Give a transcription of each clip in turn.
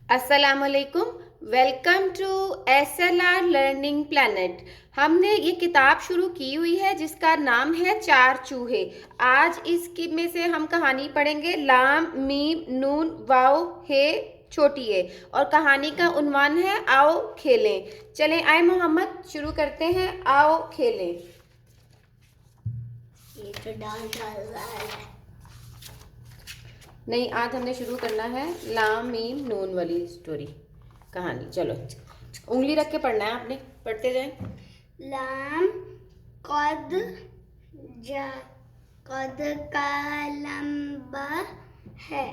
अस्सलामुअलैकुम। Welcome to SLR learning planet. हमने ये किताब शुरू की हुई है जिसका नाम है चार चूहे। आज इसकी में से हम कहानी पढ़ेंगे लाम मीम नून वाओ हे छोटी है और कहानी का उन्वान है आओ खेलें। चलें आए मोहम्मद शुरू करते हैं, आओ खेलें। ये तो डांस चल रहा है। नहीं, आज हमने शुरू करना है लाम मीम नून वाली स्टोरी कहानी। चलो उंगली रख के पढ़ना है आपने, पढ़ते जाएं। लाम कद जा कद का लंबा है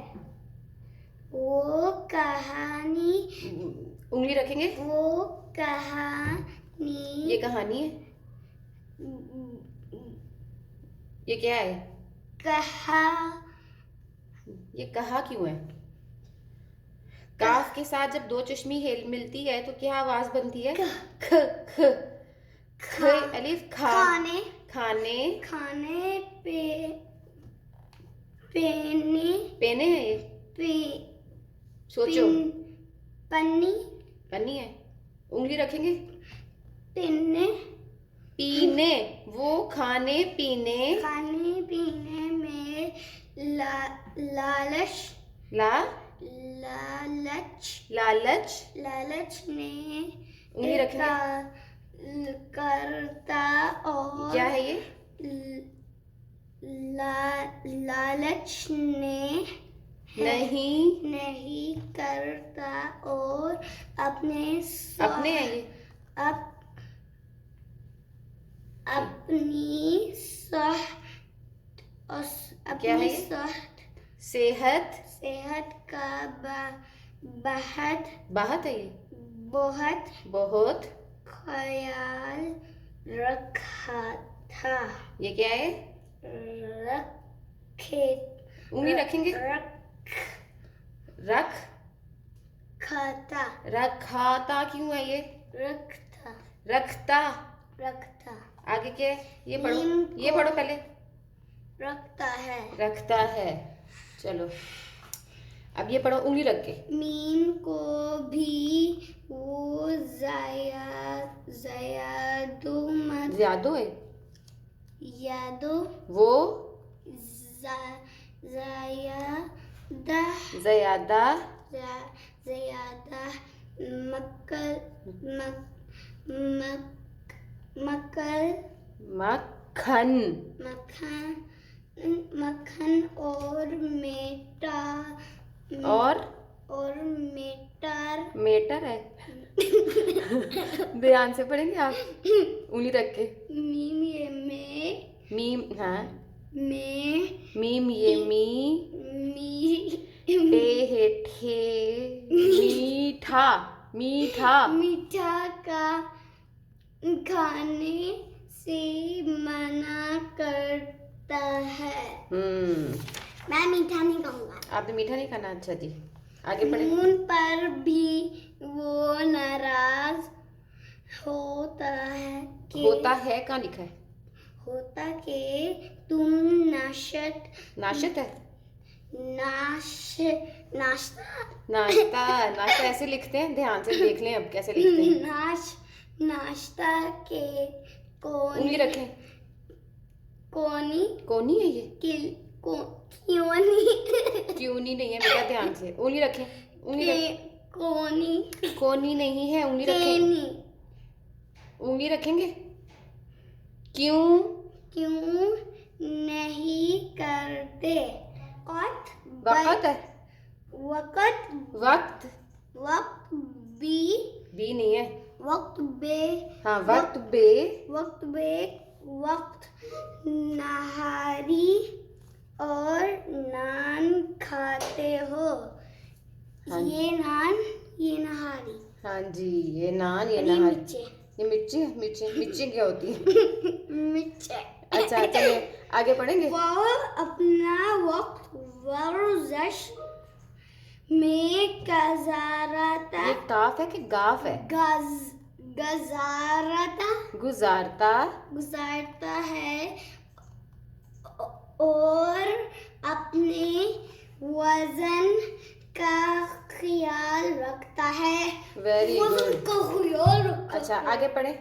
वो कहानी उंगली रखेंगे। वो कहानी ये कहानी है, ये क्या है? कहा ये कहा क्यों है? काफ के साथ जब दो चश्मी मिलती है तो क्या आवाज बनती है? ख ख ख अलिफ खा। खाने खाने खाने पे पेने पेने है ये? पे सोचो। पन्नी पन्नी है। उंगली रखेंगे। पीने पीने, वो खाने पीने खाने पीने में लालच ला लालच लालच लालच ने उंगली रखेंगे। करता और क्या है ये? लालच ने नहीं करता और अपने अपने है ये? अपनी क्या है ये? सेहत सेहत का बाहत है ये? बहुत ख्याल रखा था। ये क्या है? उंगली रखेंगे। रखाता क्यों है ये? रखता। आगे क्या है? ये पढ़ो, ये पढ़ो पहले। रखता है। चलो अब ये पढ़ो उंगली रख के। मीम को भी वो ज्यादो है? यादो वो ज्यादा मक्खन मक्खन और मेटर है। ध्यान से पढ़ेंगे आप, उंगली रख के। मीम ये में मीम, हाँ में मीम ये टे है ठे मीठा का खाने से मना करता है। मैं मीठा नहीं खाऊंगा। आपने मीठा नहीं खाना? अच्छा जी, आगे पढ़े। नून पर भी वो नाराज होता है कहाँ लिखा है? होता के तुम नाशत है? नाश्ता ऐसे लिखते हैं, ध्यान से देख लें अब कैसे लिखते हैं। नाश्ता के उंगली रखें। कोनी है ये? क्यों नहीं है बेटा, ध्यान से उंगली रखें। कोनी नहीं है, उंगली रखें। उंगली रखेंगे। क्यों नहीं करते? वक्त है? वक्त बी नहीं है। हाँ वक्त नहारी और नान खाते हो। हाँ ये नहारी। हाँ जी, ये नान ये ये नहारी। ये मिर्ची क्या होती है? मिर्चे। अच्छा चलिए आगे पढ़ेंगे। वो अपना वक्त वर्जिश में गुजारता। ये काफ है कि गाफ है? गुजारता है और अपने वजन का ख्याल रखता है। Very good. का ख्याल रखता अच्छा, है। आगे पढ़े।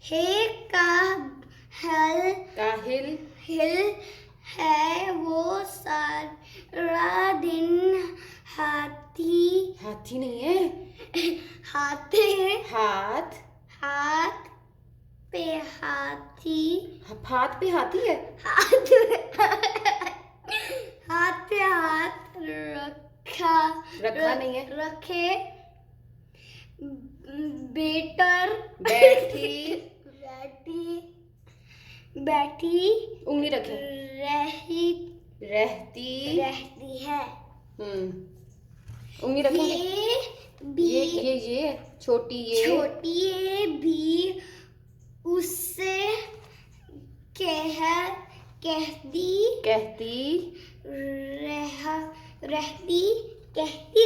हे का हल काहिल हिल है, वो सारा दिन हाथी नहीं है, हाथ हाथ पे हाथी हाथ पे हाथी है। हाथ पे हाथ रखा नहीं है। रखे बेटर बैठी बैठी उंगली रखे। रहती है। उंगली रखेंगे। ये छोटी छोटी भी उससे कहती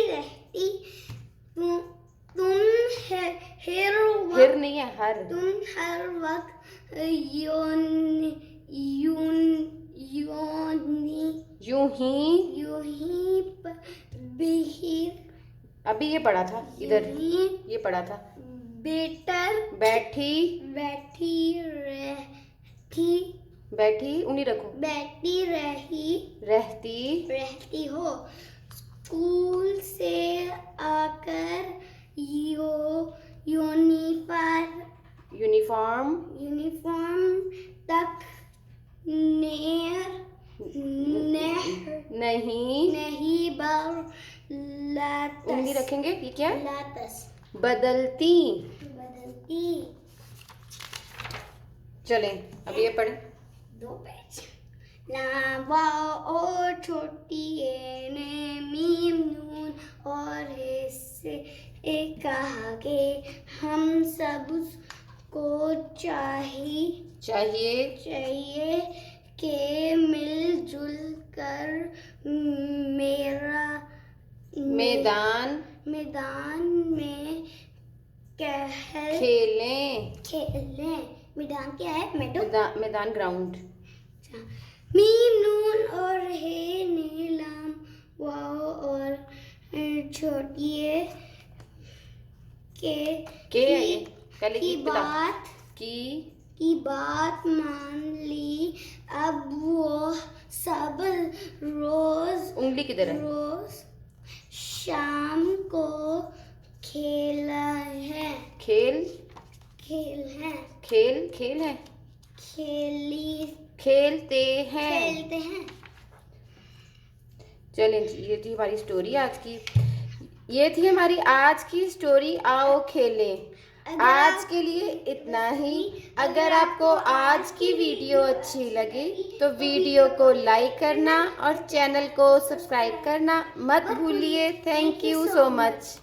रहती तुम हिर नहीं है, हर। तुम हर वक्त यूं ही बिहेव अभी ये पढ़ा था इधर, ये पढ़ा था। बेटर बैठी उंगली रखो। बैठी रहती हो। स्कूल से आकर यूनिफॉर्म तक नहीं उंगली रखेंगे। ये क्या है? लातस बदलती। चलें, अब ये पढ़े। 2 पेज। लावा और छोटी ने मीम नून और हे से कहा कि हम सब को चाहिए कि मिलजुल कर मैदान में खेलें। मैदान क्या है? मैदान ग्राउंड। मीम नून और हे ने लाम वाओ और छोटी की बात मान ली। अब वो सब रोज उंगली किधर है? शाम को खेल है। खेलते हैं। चलें जी, ये थी हमारी स्टोरी आज की। ये थी हमारी आज की स्टोरी, आओ खेलें। आज के लिए इतना ही। अगर आपको आज की वीडियो अच्छी लगी तो वीडियो को लाइक करना और चैनल को सब्सक्राइब करना मत भूलिए। Thank you so much.